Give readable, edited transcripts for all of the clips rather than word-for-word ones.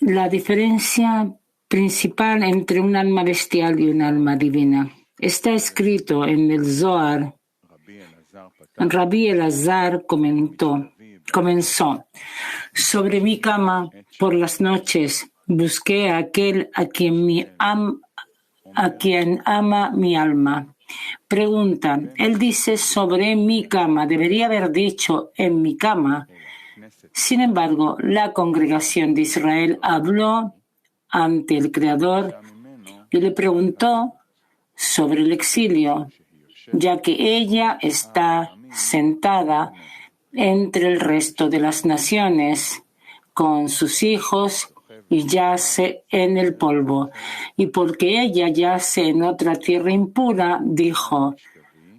la diferencia principal entre un alma bestial y un alma divina. Está escrito en el Zohar. Rabbi Elazar comenzó. Sobre mi cama por las noches busqué a aquel a quien ama mi alma. Pregunta, él dice sobre mi cama, debería haber dicho en mi cama. Sin embargo, la congregación de Israel habló ante el Creador y le preguntó sobre el exilio, ya que ella está sentada entre el resto de las naciones con sus hijos y yace en el polvo. Y porque ella yace en otra tierra impura, dijo,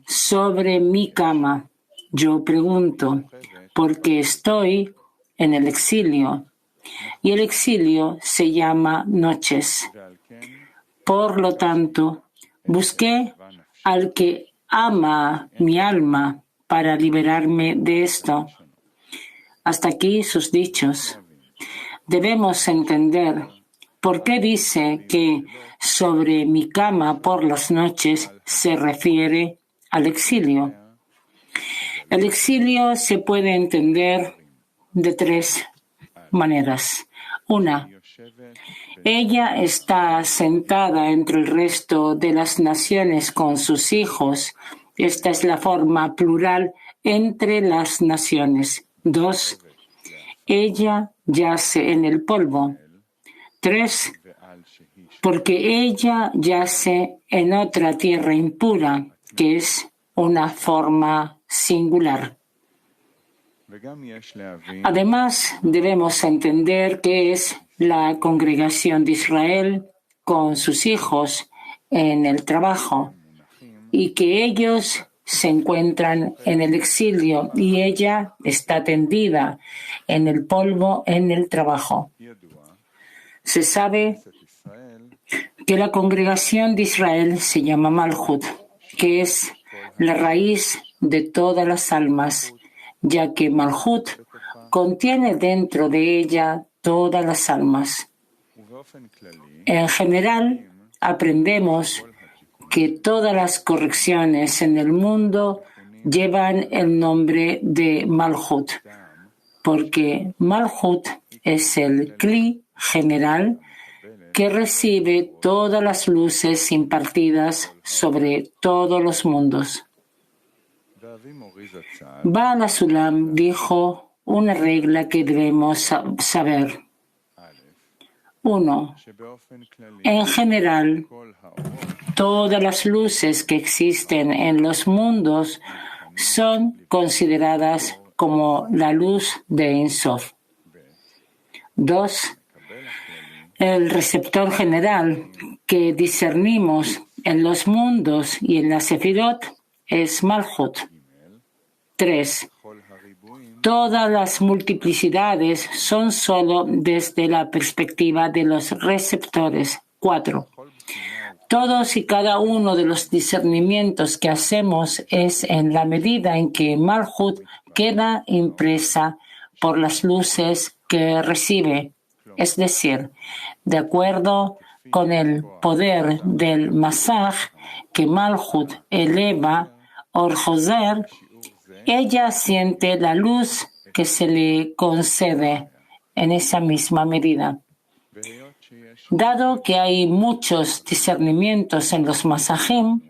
sobre mi cama. Yo pregunto, porque estoy en el exilio. Y el exilio se llama noches. Por lo tanto, busqué al que ama mi alma para liberarme de esto. Hasta aquí sus dichos. Debemos entender por qué dice que sobre mi cama por las noches se refiere al exilio. El exilio se puede entender de tres maneras. Una, ella está sentada entre el resto de las naciones con sus hijos. Esta es la forma plural entre las naciones. 2, ella yace en el polvo. 3, porque ella yace en otra tierra impura, que es una forma singular. Además, debemos entender que es la congregación de Israel con sus hijos en el trabajo y que ellos se encuentran en el exilio y ella está tendida en el polvo en el trabajo. Se sabe que la congregación de Israel se llama Malhut, que es la raíz de todas las almas, ya que Malhut contiene dentro de ella todas las almas. En general, aprendemos que todas las correcciones en el mundo llevan el nombre de Malhut, porque Malhut es el Kli general que recibe todas las luces impartidas sobre todos los mundos. Baal HaSulam dijo una regla que debemos saber. 1. En general, todas las luces que existen en los mundos son consideradas como la luz de Ein Sof. 2. El receptor general que discernimos en los mundos y en la Sefirot es Malhut. 3. Todas las multiplicidades son solo desde la perspectiva de los receptores. 4. Todos y cada uno de los discernimientos que hacemos es en la medida en que Malhut queda impresa por las luces que recibe, es decir, de acuerdo con el poder del Masaj que Malhut eleva Or Joser, ella siente la luz que se le concede en esa misma medida. Dado que hay muchos discernimientos en los masajim,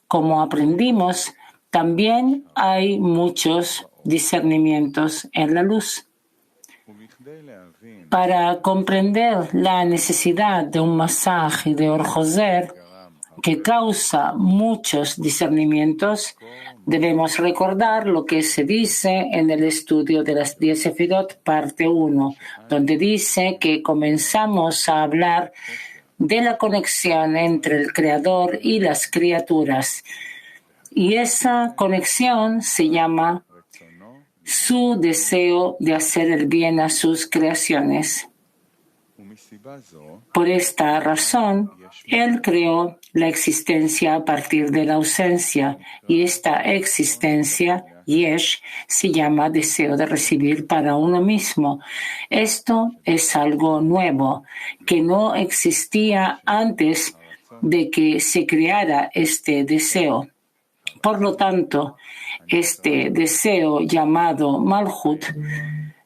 como aprendimos, también hay muchos discernimientos en la luz. Para comprender la necesidad de un masaj y de Or Joser que causa muchos discernimientos, debemos recordar lo que se dice en el estudio de las 10 Sefirot, parte 1, donde dice que comenzamos a hablar de la conexión entre el Creador y las criaturas. Y esa conexión se llama su deseo de hacer el bien a sus creaciones. Por esta razón, él creó la existencia a partir de la ausencia, y esta existencia, Yesh, se llama deseo de recibir para uno mismo. Esto es algo nuevo, que no existía antes de que se creara este deseo. Por lo tanto, este deseo llamado Malhut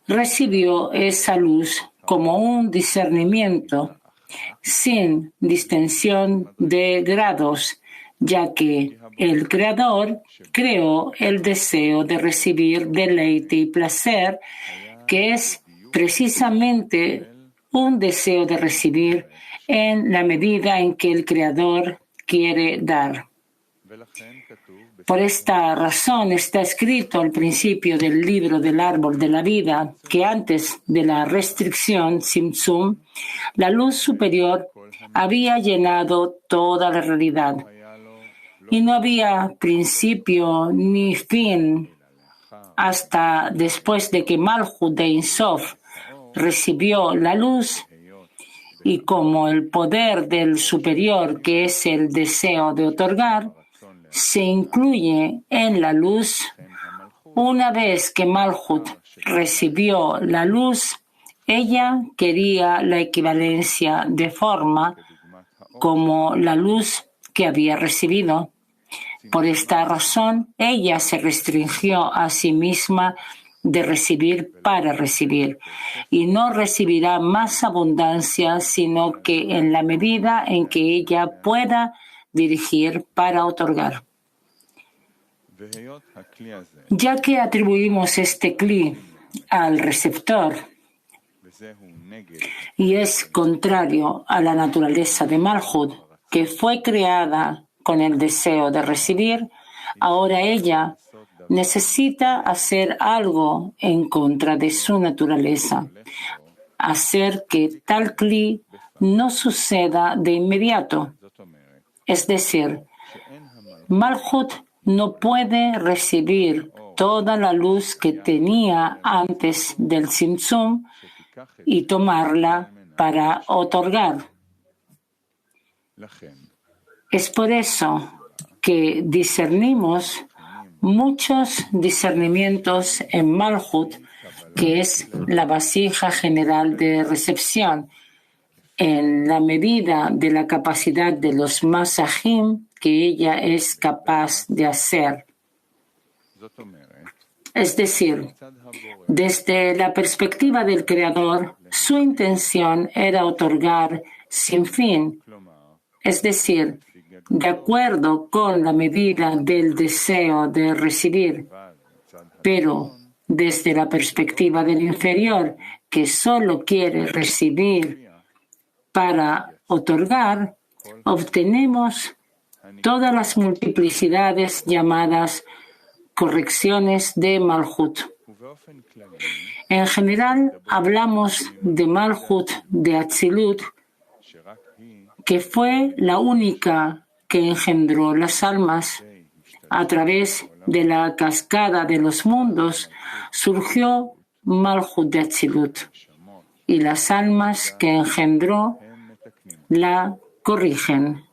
recibió esa luz como un discernimiento sin distinción de grados, ya que el Creador creó el deseo de recibir deleite y placer, que es precisamente un deseo de recibir en la medida en que el Creador quiere dar. Por esta razón está escrito al principio del libro del árbol de la vida que antes de la restricción Tzimtzum, la luz superior había llenado toda la realidad y no había principio ni fin hasta después de que Malhut de Ein Sof recibió la luz, y como el poder del superior, que es el deseo de otorgar, se incluye en la luz. Una vez que Malhut recibió la luz, ella quería la equivalencia de forma como la luz que había recibido. Por esta razón, ella se restringió a sí misma de recibir para recibir, y no recibirá más abundancia, sino que en la medida en que ella pueda dirigir para otorgar. Ya que atribuimos este cli al receptor y es contrario a la naturaleza de Malhut, que fue creada con el deseo de recibir, ahora ella necesita hacer algo en contra de su naturaleza, hacer que tal cli no suceda de inmediato. Es decir, Malhut no puede recibir toda la luz que tenía antes del Tzimtzum y tomarla para otorgar. Es por eso que discernimos muchos discernimientos en Malhut, que es la vasija general de recepción, en la medida de la capacidad de los masajim que ella es capaz de hacer. Es decir, desde la perspectiva del Creador, su intención era otorgar sin fin, es decir, de acuerdo con la medida del deseo de recibir. Pero desde la perspectiva del inferior, que solo quiere recibir para otorgar, obtenemos todas las multiplicidades llamadas correcciones de Malhut. En general, hablamos de Malhut de Atzilut, que fue la única que engendró las almas. A través de la cascada de los mundos surgió Malhut de Atzilut, y las almas que engendró la corrigen.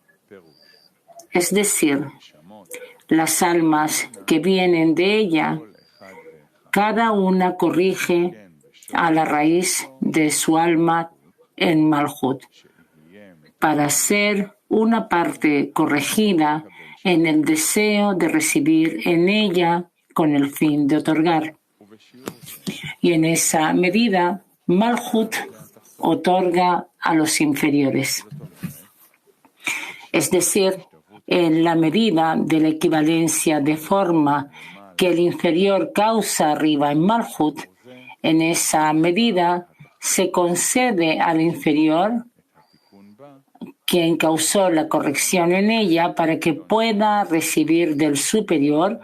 Es decir, las almas que vienen de ella, cada una corrige a la raíz de su alma en Malhut, para ser una parte corregida en el deseo de recibir en ella con el fin de otorgar. Y en esa medida, Malhut otorga a los inferiores. Es decir, en la medida de la equivalencia de forma que el inferior causa arriba en Malhut, en esa medida se concede al inferior, quien causó la corrección en ella, para que pueda recibir del superior,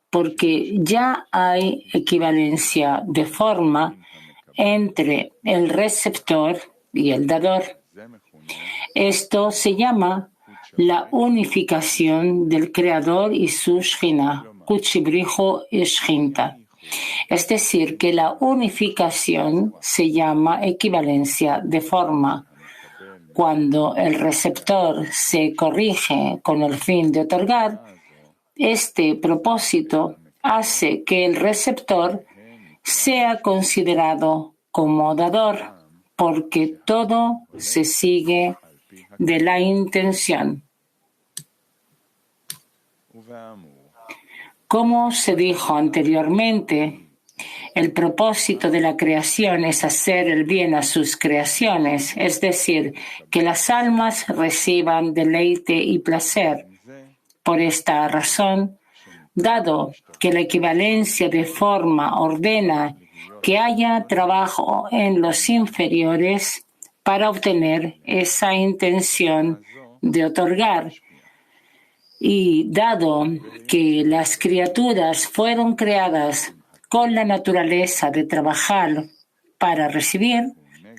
porque ya hay equivalencia de forma entre el receptor y el dador. Esto se llama la unificación del Creador y su Shekhinah, Kutsh Brijo y Shechinta. Es decir, que la unificación se llama equivalencia de forma. Cuando el receptor se corrige con el fin de otorgar, este propósito hace que el receptor sea considerado como dador, porque todo se sigue de la intención. Como se dijo anteriormente, el propósito de la creación es hacer el bien a sus creaciones, es decir, que las almas reciban deleite y placer. Por esta razón, dado que la equivalencia de forma ordena que haya trabajo en los inferiores para obtener esa intención de otorgar, y dado que las criaturas fueron creadas con la naturaleza de trabajar para recibir,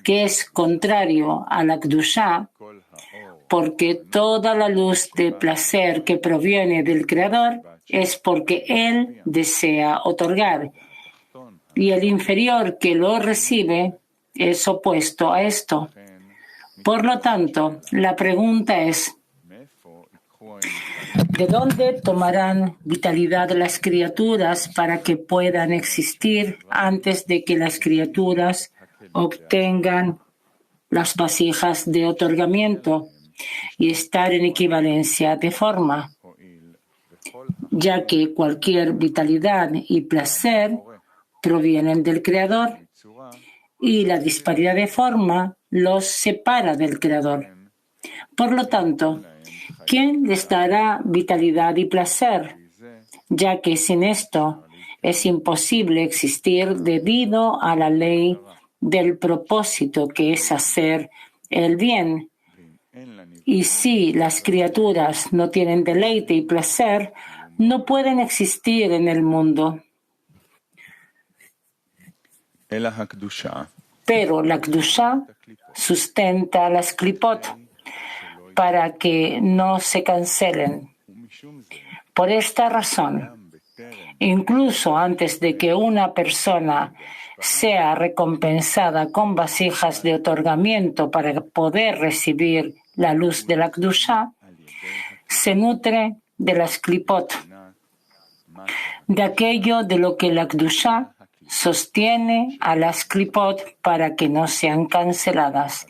que es contrario a la Kedushá, porque toda la luz de placer que proviene del Creador es porque Él desea otorgar, y el inferior que lo recibe es opuesto a esto. Por lo tanto, la pregunta es, ¿de dónde tomarán vitalidad las criaturas para que puedan existir antes de que las criaturas obtengan las vasijas de otorgamiento y estar en equivalencia de forma? Ya que cualquier vitalidad y placer provienen del Creador y la disparidad de forma los separa del Creador. Por lo tanto, ¿quién les dará vitalidad y placer? Ya que sin esto es imposible existir debido a la ley del propósito que es hacer el bien. Y si las criaturas no tienen deleite y placer, no pueden existir en el mundo. Pero la Kedushá sustenta las klipot para que no se cancelen. Por esta razón, incluso antes de que una persona sea recompensada con vasijas de otorgamiento para poder recibir la luz de la Kedushá, se nutre de las klipot, de aquello de lo que la Kedushá sostiene a las klipot para que no sean canceladas.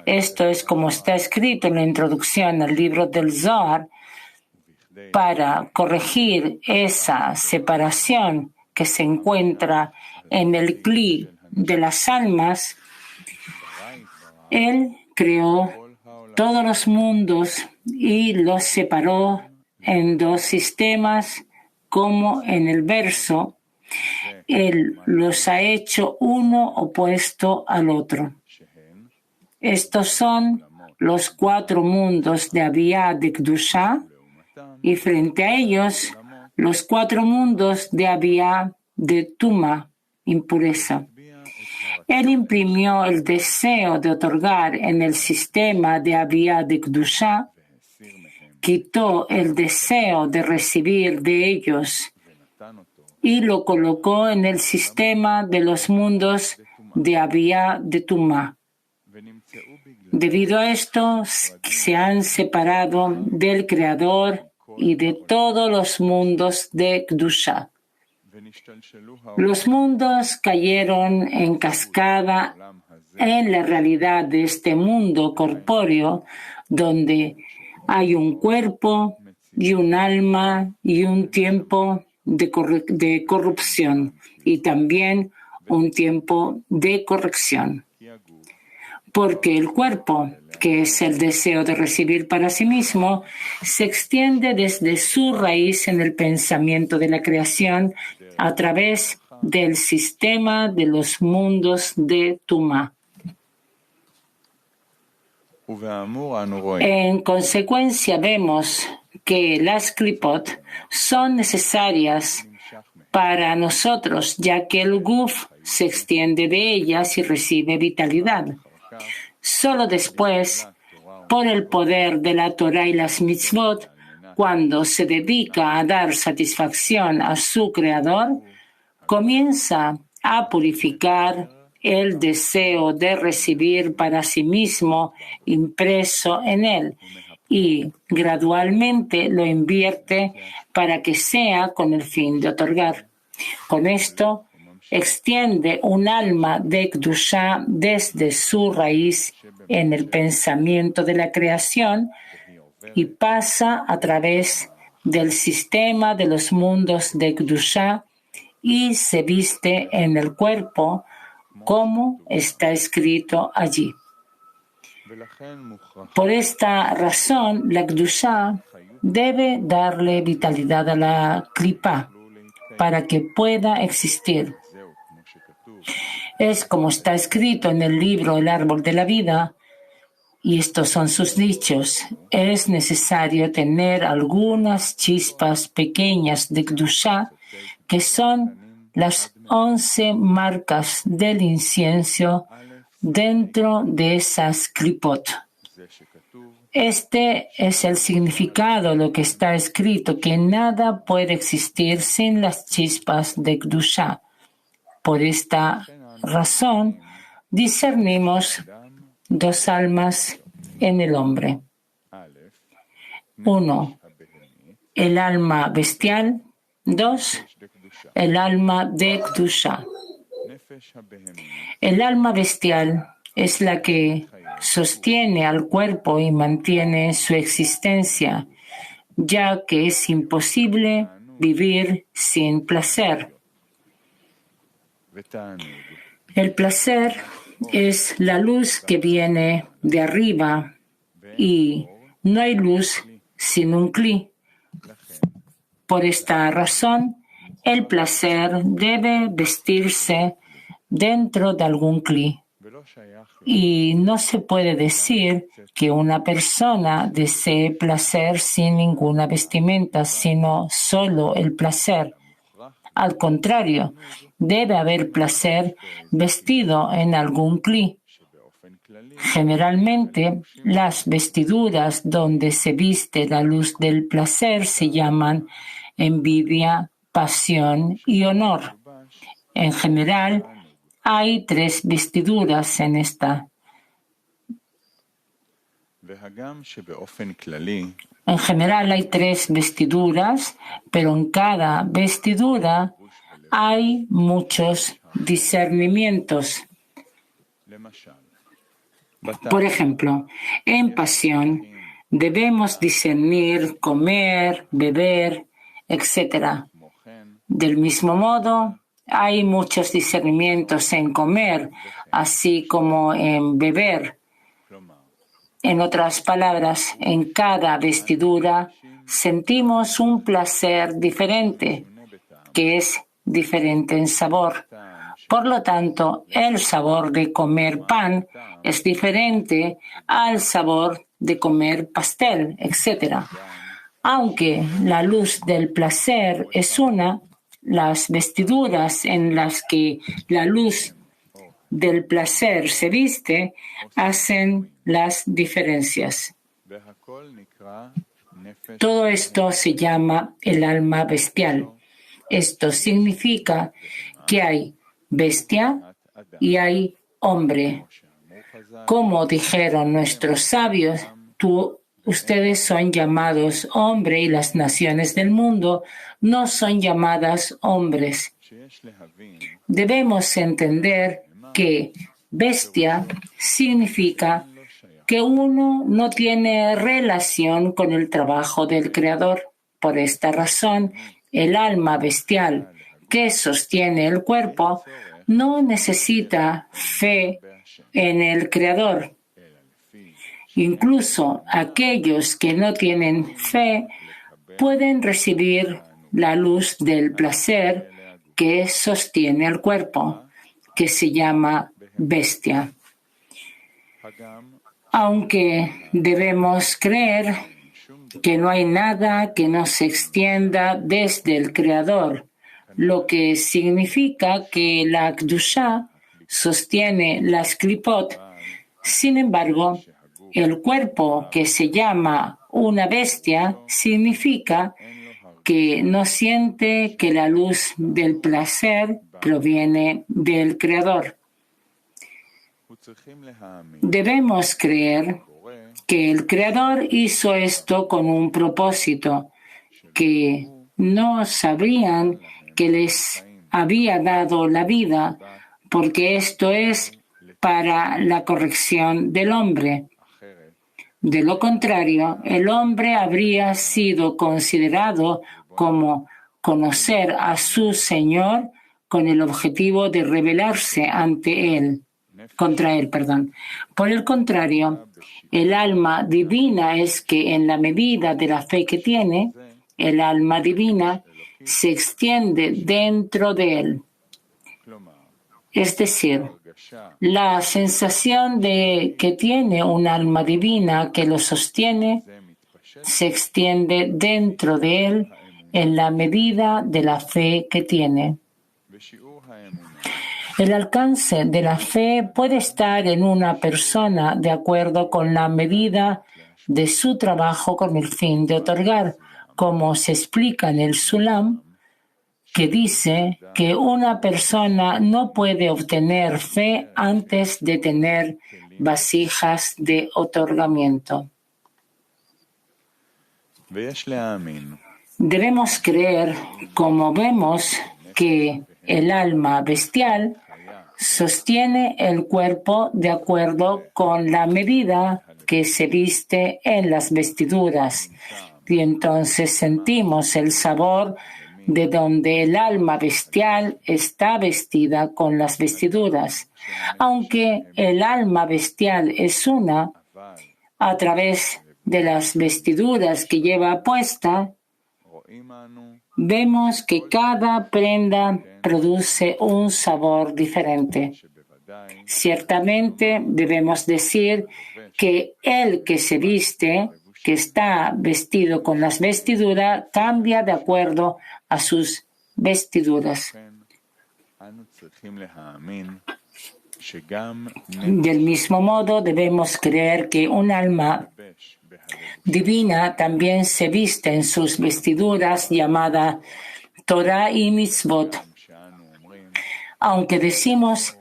Esto es como está escrito en la introducción al libro del Zohar, para corregir esa separación que se encuentra en el kli de las almas. Él creó todos los mundos y los separó en dos sistemas, como en el verso. Él los ha hecho uno opuesto al otro. Estos son los 4 mundos de Abiyá de Kedushá, y frente a ellos los 4 mundos de Abiyá de Tuma, impureza. Él imprimió el deseo de otorgar en el sistema de Abiyá de Kedushá, quitó el deseo de recibir de ellos y lo colocó en el sistema de los mundos de Abiyá de Tumá. Debido a esto, se han separado del Creador y de todos los mundos de Kedushá. Los mundos cayeron en cascada en la realidad de este mundo corpóreo, donde hay un cuerpo y un alma y un tiempo de corrupción y también un tiempo de corrección. Porque el cuerpo, que es el deseo de recibir para sí mismo, se extiende desde su raíz en el pensamiento de la creación a través del sistema de los mundos de Tumá. En consecuencia, vemos que las klipot son necesarias para nosotros, ya que el guf se extiende de ellas y recibe vitalidad. Solo después, por el poder de la Torah y las mitzvot, cuando se dedica a dar satisfacción a su Creador, comienza a purificar el deseo de recibir para sí mismo impreso en él y gradualmente lo invierte para que sea con el fin de otorgar. Con esto, extiende un alma de Kedushá desde su raíz en el pensamiento de la creación y pasa a través del sistema de los mundos de Kedushá y se viste en el cuerpo como está escrito allí. Por esta razón, la Kedushá debe darle vitalidad a la Klipá para que pueda existir. Es como está escrito en el libro El Árbol de la Vida, y estos son sus dichos. Es necesario tener algunas chispas pequeñas de Kedushá, que son las 11 marcas del incienso dentro de esas klipot. Este es el significado de lo que está escrito, que nada puede existir sin las chispas de Kedushá. Por esta razón, discernimos dos almas en el hombre. 1. El alma bestial. 2. El alma de Kedushá. El alma bestial es la que sostiene al cuerpo y mantiene su existencia, ya que es imposible vivir sin placer. El placer es la luz que viene de arriba y no hay luz sin un cli. Por esta razón, el placer debe vestirse dentro de algún cli. Y no se puede decir que una persona desee placer sin ninguna vestimenta, sino solo el placer. Al contrario, debe haber placer vestido en algún cli. Generalmente, las vestiduras donde se viste la luz del placer se llaman envidia, pasión y honor. En general, hay 3 vestiduras en esta. En general hay 3 vestiduras, pero en cada vestidura hay muchos discernimientos. Por ejemplo, en pasión debemos discernir comer, beber, etc. Del mismo modo, hay muchos discernimientos en comer, así como en beber. En otras palabras, en cada vestidura sentimos un placer diferente, que es diferente en sabor. Por lo tanto, el sabor de comer pan es diferente al sabor de comer pastel, etc. Aunque la luz del placer es una, las vestiduras en las que la luz del placer se viste hacen las diferencias. Todo esto se llama el alma bestial. Esto significa que hay bestia y hay hombre. Como dijeron nuestros sabios, ustedes son llamados hombre y las naciones del mundo no son llamadas hombres. Debemos entender que bestia significa que uno no tiene relación con el trabajo del Creador. Por esta razón, el alma bestial que sostiene el cuerpo no necesita fe en el Creador. Incluso aquellos que no tienen fe pueden recibir la luz del placer que sostiene el cuerpo, que se llama bestia. Aunque debemos creer que no hay nada que no se extienda desde el Creador, lo que significa que la Kedushá sostiene las klipot. Sin embargo, el cuerpo que se llama una bestia significa que no siente que la luz del placer proviene del Creador. Debemos creer que el Creador hizo esto con un propósito, que no sabrían que les había dado la vida, porque esto es para la corrección del hombre. De lo contrario, el hombre habría sido considerado como conocer a su Señor con el objetivo de rebelarse contra él. Por el contrario, el alma divina es que en la medida de la fe que tiene, el alma divina se extiende dentro de él. Es decir, la sensación de que tiene un alma divina que lo sostiene se extiende dentro de él en la medida de la fe que tiene. El alcance de la fe puede estar en una persona de acuerdo con la medida de su trabajo con el fin de otorgar, como se explica en el Sulam, que dice que una persona no puede obtener fe antes de tener vasijas de otorgamiento. Debemos creer, como vemos, que el alma bestial sostiene el cuerpo de acuerdo con la medida que se viste en las vestiduras, y entonces sentimos el sabor de donde el alma bestial está vestida con las vestiduras. Aunque el alma bestial es una, a través de las vestiduras que lleva puesta, vemos que cada prenda produce un sabor diferente. Ciertamente debemos decir que el que se viste, que está vestido con las vestiduras, cambia de acuerdo a sus vestiduras. Del mismo modo, debemos creer que un alma divina también se viste en sus vestiduras llamadas Torah y Mitzvot. Aunque decimos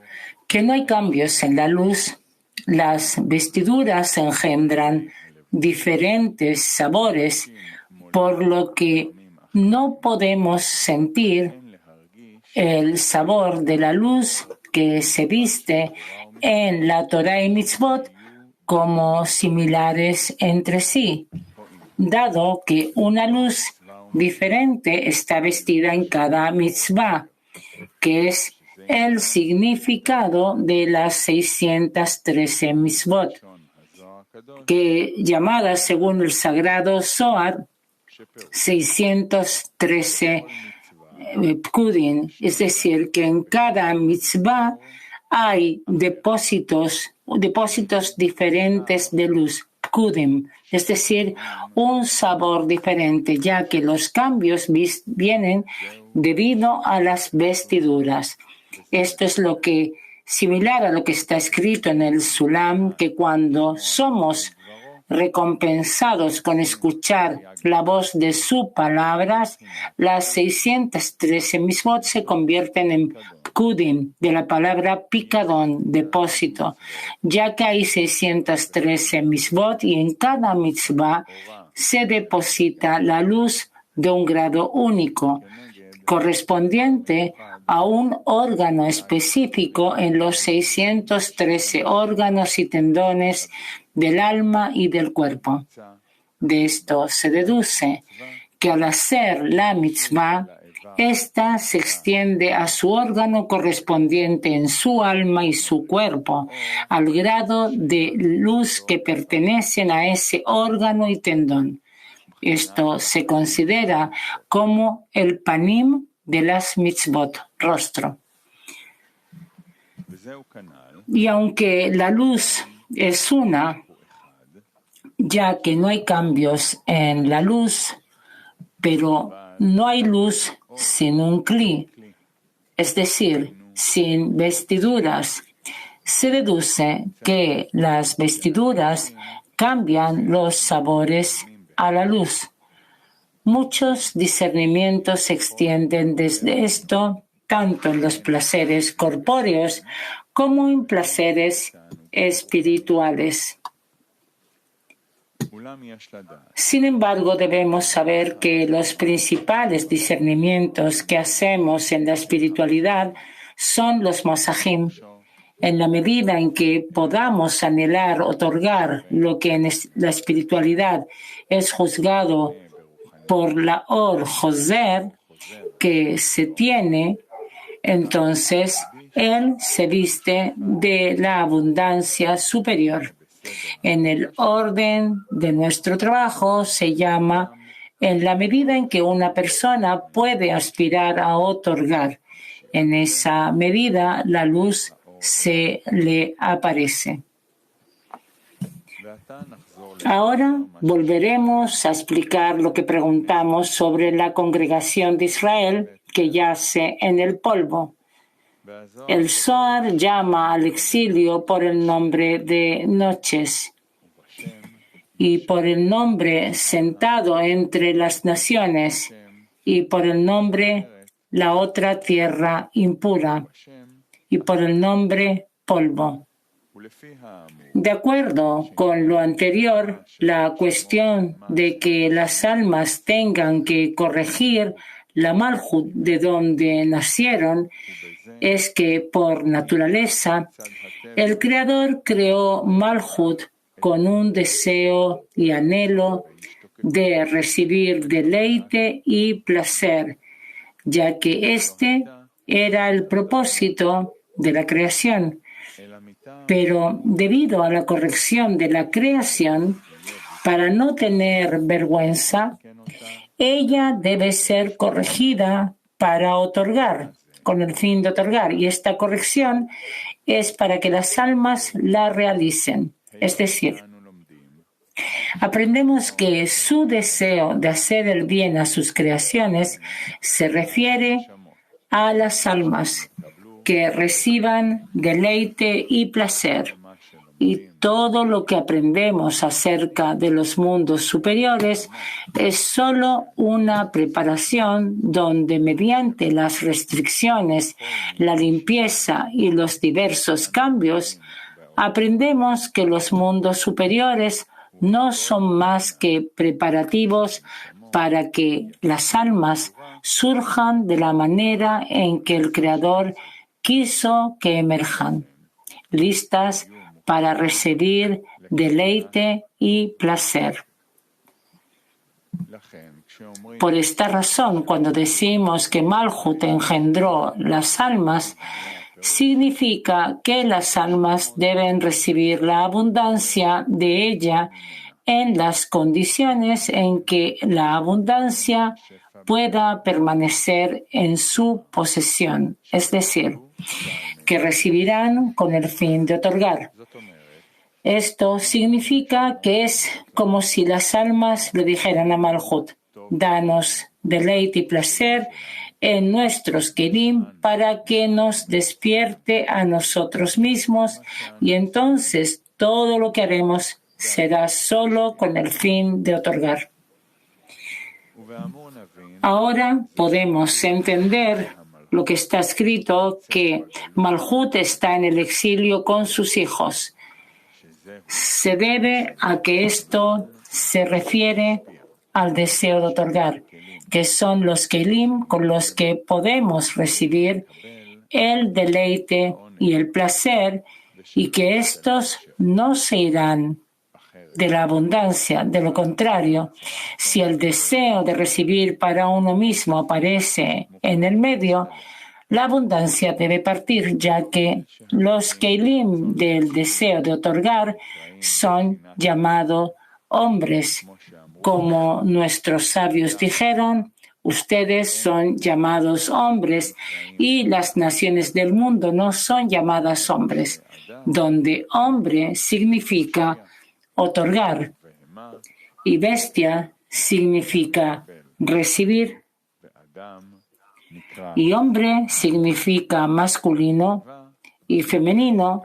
que no hay cambios en la luz, las vestiduras engendran diferentes sabores, por lo que no podemos sentir el sabor de la luz que se viste en la Torah y Mitzvot como similares entre sí, dado que una luz diferente está vestida en cada mitzvah, que es el significado de las 613 mitzvot, que llamadas según el sagrado Zohar 613 pkudim, es decir, que en cada mitzvah hay depósitos diferentes de luz, pkudim, es decir, un sabor diferente, ya que los cambios vienen debido a las vestiduras. Esto es lo que similar a lo que está escrito en el Sulam, que cuando somos recompensados con escuchar la voz de sus palabras, las 613 mitzvot se convierten en pkudim, de la palabra picadón, depósito, ya que hay 613 mitzvot y en cada mitzvah se deposita la luz de un grado único, correspondiente a un órgano específico en los 613 órganos y tendones del alma y del cuerpo. De esto se deduce que al hacer la mitzvah, ésta se extiende a su órgano correspondiente en su alma y su cuerpo, al grado de luz que pertenecen a ese órgano y tendón. Esto se considera como el panim de las mitzvot, rostro. Y aunque la luz es una, ya que no hay cambios en la luz, pero no hay luz sin un kli, es decir, sin vestiduras. Se deduce que las vestiduras cambian los sabores a la luz. Muchos discernimientos se extienden desde esto, tanto en los placeres corpóreos como en placeres espirituales. Sin embargo, debemos saber que los principales discernimientos que hacemos en la espiritualidad son los masajim. En la medida en que podamos anhelar otorgar lo que en la espiritualidad es juzgado por la Or Joser que se tiene, entonces él se viste de la abundancia superior. En el orden de nuestro trabajo se llama en la medida en que una persona puede aspirar a otorgar. En esa medida la luz se le aparece. Ahora volveremos a explicar lo que preguntamos sobre la congregación de Israel que yace en el polvo. El Zohar llama al exilio por el nombre de noches y por el nombre sentado entre las naciones y por el nombre la otra tierra impura y por el nombre polvo. De acuerdo con lo anterior, la cuestión de que las almas tengan que corregir la Malhut de donde nacieron es que, por naturaleza, el Creador creó Malhut con un deseo y anhelo de recibir deleite y placer, ya que este era el propósito de la creación. Pero debido a la corrección de la creación, para no tener vergüenza, ella debe ser corregida para otorgar, con el fin de otorgar. Y esta corrección es para que las almas la realicen. Es decir, aprendemos que su deseo de hacer el bien a sus creaciones se refiere a las almas que reciban deleite y placer. Y todo lo que aprendemos acerca de los mundos superiores es solo una preparación donde mediante las restricciones, la limpieza y los diversos cambios, aprendemos que los mundos superiores no son más que preparativos para que las almas surjan de la manera en que el Creador quiso que emerjan, listas para recibir deleite y placer. Por esta razón, cuando decimos que Malhut engendró las almas, significa que las almas deben recibir la abundancia de ella en las condiciones en que la abundancia pueda permanecer en su posesión, es decir, que recibirán con el fin de otorgar. Esto significa que es como si las almas le dijeran a Malhut: danos deleite y placer en nuestros kelim para que nos despierte a nosotros mismos, y entonces todo lo que haremos será solo con el fin de otorgar. Ahora podemos entender lo que está escrito, que Malhut está en el exilio con sus hijos. Se debe a que esto se refiere al deseo de otorgar, que son los kelim con los que podemos recibir el deleite y el placer, y que estos no se irán de la abundancia. De lo contrario, si el deseo de recibir para uno mismo aparece en el medio, la abundancia debe partir, ya que los kelim del deseo de otorgar son llamados hombres. Como nuestros sabios dijeron, ustedes son llamados hombres y las naciones del mundo no son llamadas hombres, donde hombre significa otorgar y bestia significa recibir, y hombre significa masculino y femenino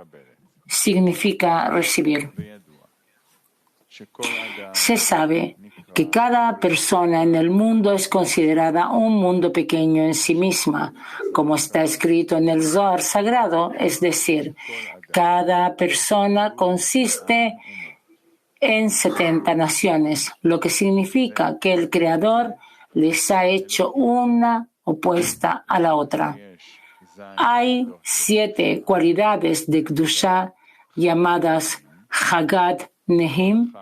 significa recibir. Se sabe que cada persona en el mundo es considerada un mundo pequeño en sí misma, como está escrito en el Zohar sagrado, es decir, cada persona consiste en 70 naciones, lo que significa que el Creador les ha hecho una opuesta a la otra. Hay 7 cualidades de Kedushá llamadas Hagad Nehim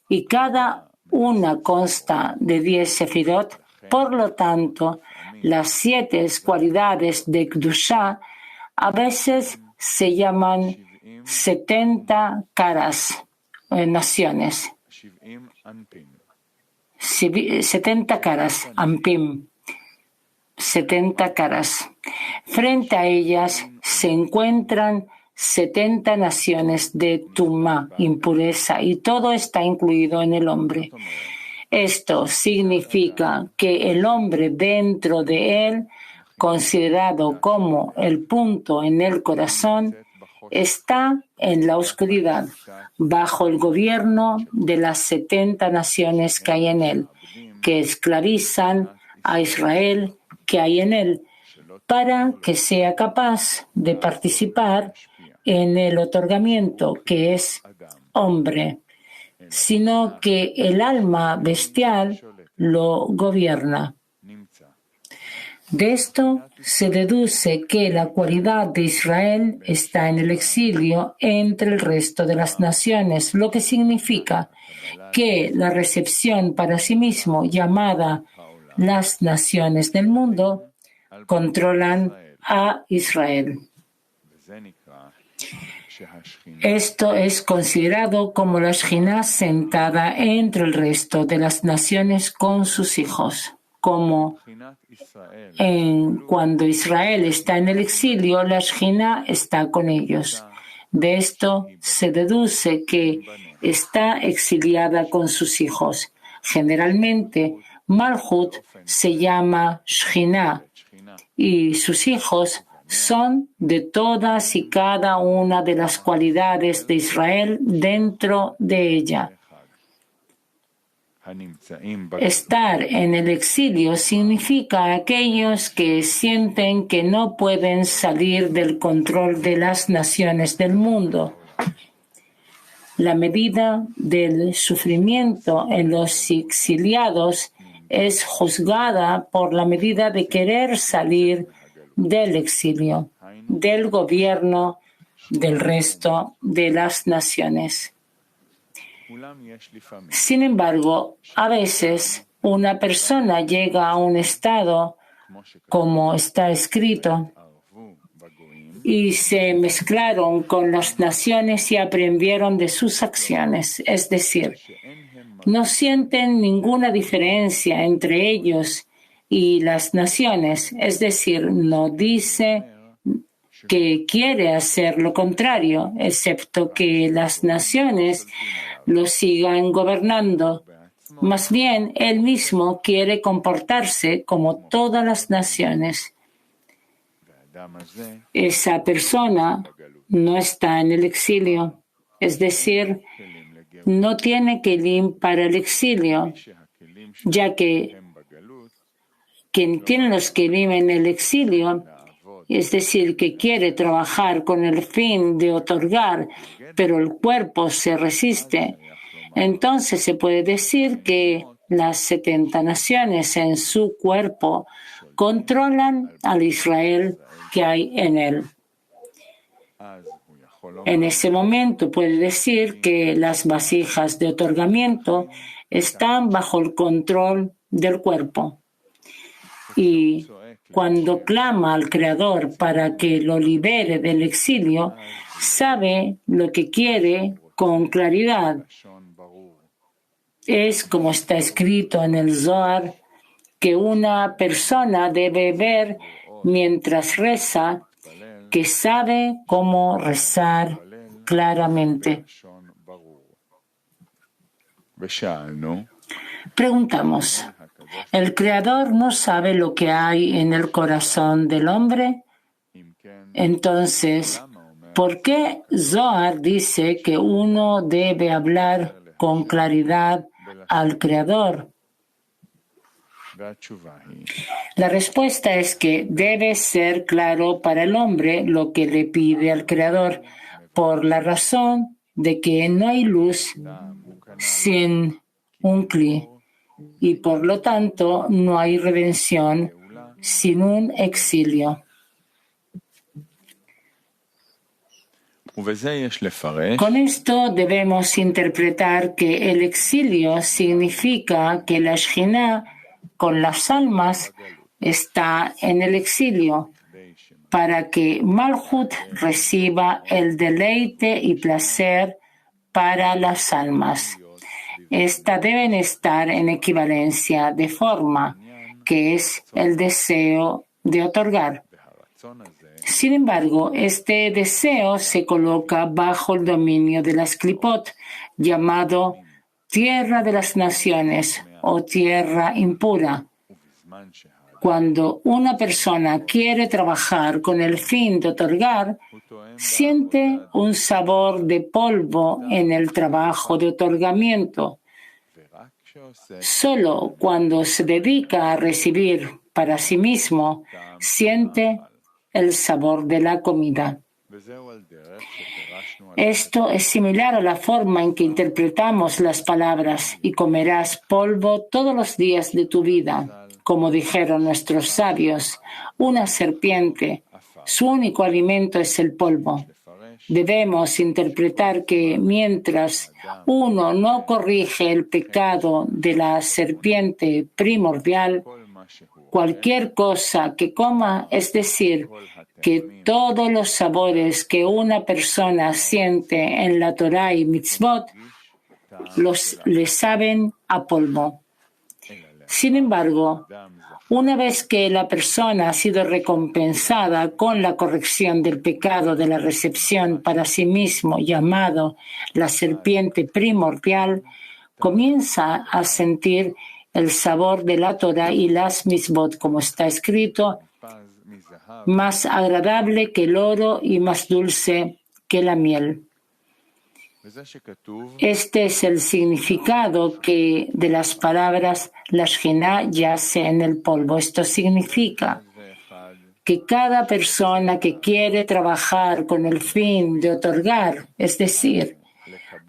y cada una consta de 10 sefirot. Por lo tanto, las 7 cualidades de Kedushá a veces se llaman 70 caras, naciones. 70 caras, Ampim. 70 caras. Frente a ellas se encuentran 70 naciones de Tumá, impureza, y todo está incluido en el hombre. Esto significa que el hombre dentro de él, considerado como el punto en el corazón, está en la oscuridad, bajo el gobierno de las 70 naciones que hay en él, que esclavizan a Israel que hay en él, para que sea capaz de participar en el otorgamiento que es hombre, sino que el alma bestial lo gobierna. De esto se deduce que la cualidad de Israel está en el exilio entre el resto de las naciones, lo que significa que la recepción para sí mismo, llamada las naciones del mundo, controlan a Israel. Esto es considerado como la Shejina sentada entre el resto de las naciones con sus hijos. Como cuando Israel está en el exilio, la Shejina está con ellos. De esto se deduce que está exiliada con sus hijos. Generalmente, Malhut se llama Shejina y sus hijos son de todas y cada una de las cualidades de Israel dentro de ella. Estar en el exilio significa aquellos que sienten que no pueden salir del control de las naciones del mundo. La medida del sufrimiento en los exiliados es juzgada por la medida de querer salir del exilio, del gobierno del resto de las naciones. Sin embargo, a veces una persona llega a un estado, como está escrito, y se mezclaron con las naciones y aprendieron de sus acciones, es decir, no sienten ninguna diferencia entre ellos y las naciones, es decir, no dice que quiere hacer lo contrario, excepto que las naciones lo sigan gobernando. Más bien, él mismo quiere comportarse como todas las naciones. Esa persona no está en el exilio, es decir, no tiene kelim para el exilio, ya que quien tiene los kelim en el exilio, es decir, que quiere trabajar con el fin de otorgar, pero el cuerpo se resiste, entonces se puede decir que las 70 naciones en su cuerpo controlan al Israel que hay en él. En ese momento puede decir que las vasijas de otorgamiento están bajo el control del cuerpo. Y cuando clama al Creador para que lo libere del exilio, sabe lo que quiere con claridad. Es como está escrito en el Zohar, que una persona debe ver mientras reza, que sabe cómo rezar claramente. Preguntamos, ¿el Creador no sabe lo que hay en el corazón del hombre? Entonces, ¿por qué Zohar dice que uno debe hablar con claridad al Creador? La respuesta es que debe ser claro para el hombre lo que le pide al Creador, por la razón de que no hay luz sin un Kli, y por lo tanto no hay redención sin un exilio. Con esto debemos interpretar que el exilio significa que la Shekhinah con las almas está en el exilio para que Malhut reciba el deleite y placer para las almas. Estas deben estar en equivalencia de forma, que es el deseo de otorgar. Sin embargo, este deseo se coloca bajo el dominio de las Klipot, llamado tierra de las naciones o tierra impura. Cuando una persona quiere trabajar con el fin de otorgar, siente un sabor de polvo en el trabajo de otorgamiento. Solo cuando se dedica a recibir para sí mismo, siente el sabor de la comida. Esto es similar a la forma en que interpretamos las palabras y comerás polvo todos los días de tu vida. Como dijeron nuestros sabios, una serpiente, su único alimento es el polvo. Debemos interpretar que mientras uno no corrige el pecado de la serpiente primordial, cualquier cosa que coma, es decir, que todos los sabores que una persona siente en la Torah y mitzvot, le saben a polvo. Sin embargo, una vez que la persona ha sido recompensada con la corrección del pecado de la recepción para sí mismo, llamado la serpiente primordial, comienza a sentir el sabor de la Torah y las mitzvot, como está escrito, más agradable que el oro y más dulce que la miel. Este es el significado de las palabras la Shekhinah yace en el polvo. Esto significa que cada persona que quiere trabajar con el fin de otorgar, es decir,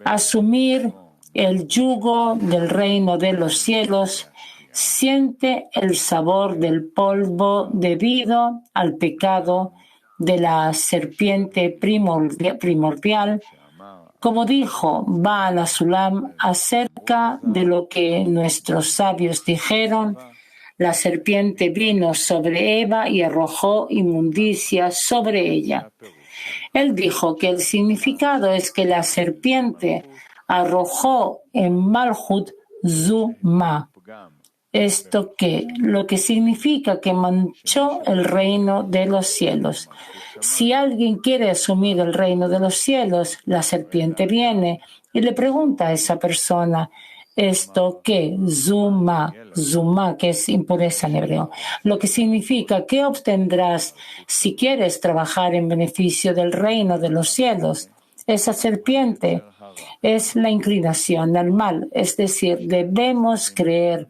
asumir el yugo del reino de los cielos, siente el sabor del polvo debido al pecado de la serpiente primordial, como dijo Baal HaSulam acerca de lo que nuestros sabios dijeron. La serpiente vino sobre Eva y arrojó inmundicia sobre ella. Él dijo que el significado es que la serpiente arrojó en Malhut Zuma. Esto lo que significa que manchó el reino de los cielos. Si alguien quiere asumir el reino de los cielos, la serpiente viene y le pregunta a esa persona, ¿esto qué? Zuma, que es impureza en hebreo. Lo que significa, ¿qué obtendrás si quieres trabajar en beneficio del reino de los cielos? Esa serpiente es la inclinación al mal, es decir, debemos creer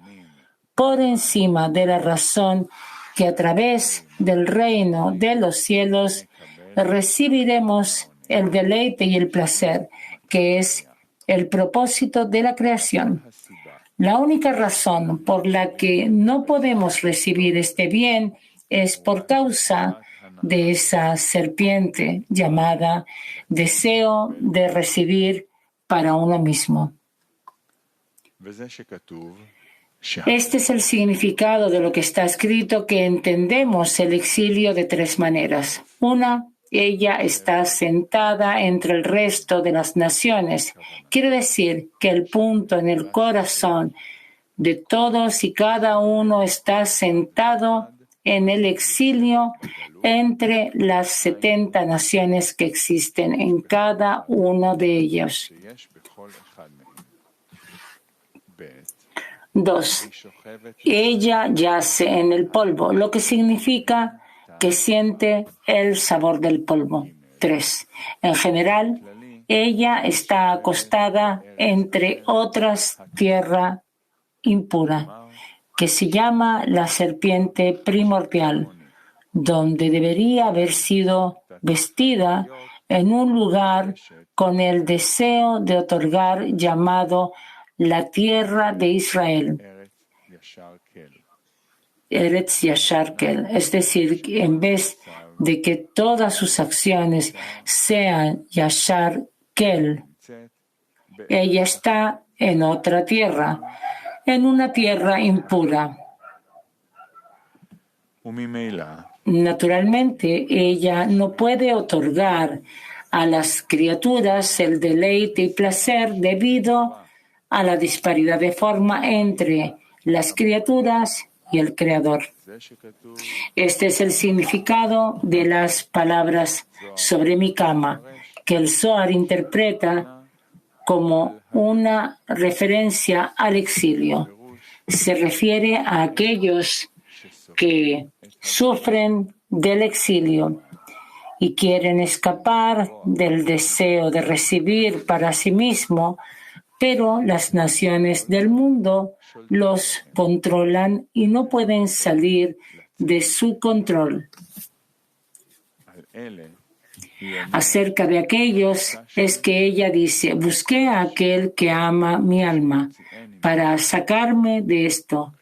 por encima de la razón que a través del reino de los cielos recibiremos el deleite y el placer, que es el propósito de la creación. La única razón por la que no podemos recibir este bien es por causa de esa serpiente llamada deseo de recibir para uno mismo. Este es el significado de lo que está escrito, que entendemos el exilio de tres maneras. Una, ella está sentada entre el resto de las naciones. Quiere decir que el punto en el corazón de todos y cada uno está sentado en el exilio entre las 70 naciones que existen en cada uno de ellos. 2. Ella yace en el polvo, lo que significa que siente el sabor del polvo. 3. En general, ella está acostada entre otras tierra impura, que se llama la serpiente primordial, donde debería haber sido vestida en un lugar con el deseo de otorgar llamado la tierra de Israel, Eretz Yashar Kel, es decir, en vez de que todas sus acciones sean Yashar Kel, ella está en otra tierra, en una tierra impura. Naturalmente, ella no puede otorgar a las criaturas el deleite y placer debido a la disparidad de forma entre las criaturas y el Creador. Este es el significado de las palabras sobre mi cama, que el Zohar interpreta como una referencia al exilio. Se refiere a aquellos que sufren del exilio y quieren escapar del deseo de recibir para sí mismo, pero las naciones del mundo los controlan y no pueden salir de su control. Acerca de aquellos es que ella dice, busqué a aquel que ama mi alma para sacarme de esto,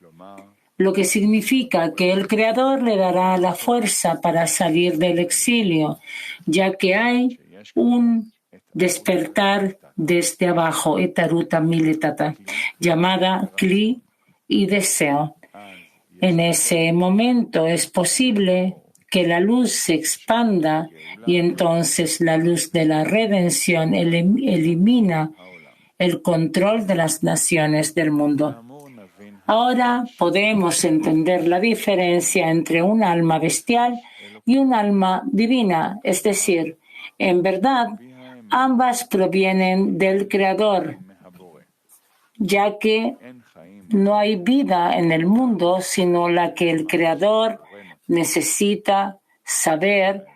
lo que significa que el Creador le dará la fuerza para salir del exilio, ya que hay un despertar desde abajo, etaruta miletata, llamada Kli y deseo. En ese momento es posible que la luz se expanda y entonces la luz de la redención elimina el control de las naciones del mundo. Ahora podemos entender la diferencia entre un alma bestial y un alma divina, es decir, en verdad, ambas provienen del Creador, ya que no hay vida en el mundo sino la que el Creador necesita saber,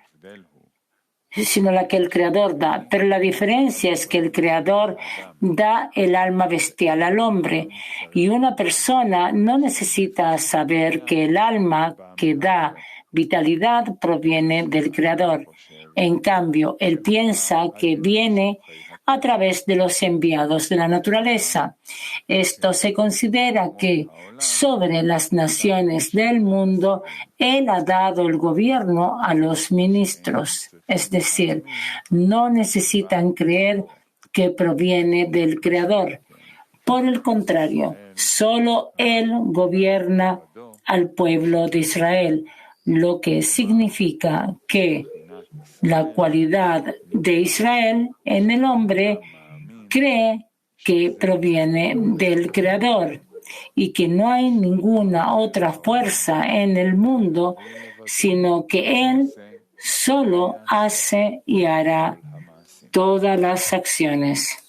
sino la que el Creador da. Pero la diferencia es que el Creador da el alma bestial al hombre y una persona no necesita saber que el alma que da vitalidad proviene del Creador. En cambio, él piensa que viene a través de los enviados de la naturaleza. Esto se considera que sobre las naciones del mundo, él ha dado el gobierno a los ministros. Es decir, no necesitan creer que proviene del Creador. Por el contrario, solo él gobierna al pueblo de Israel, lo que significa que la cualidad de Israel en el hombre cree que proviene del Creador y que no hay ninguna otra fuerza en el mundo, sino que Él solo hace y hará todas las acciones.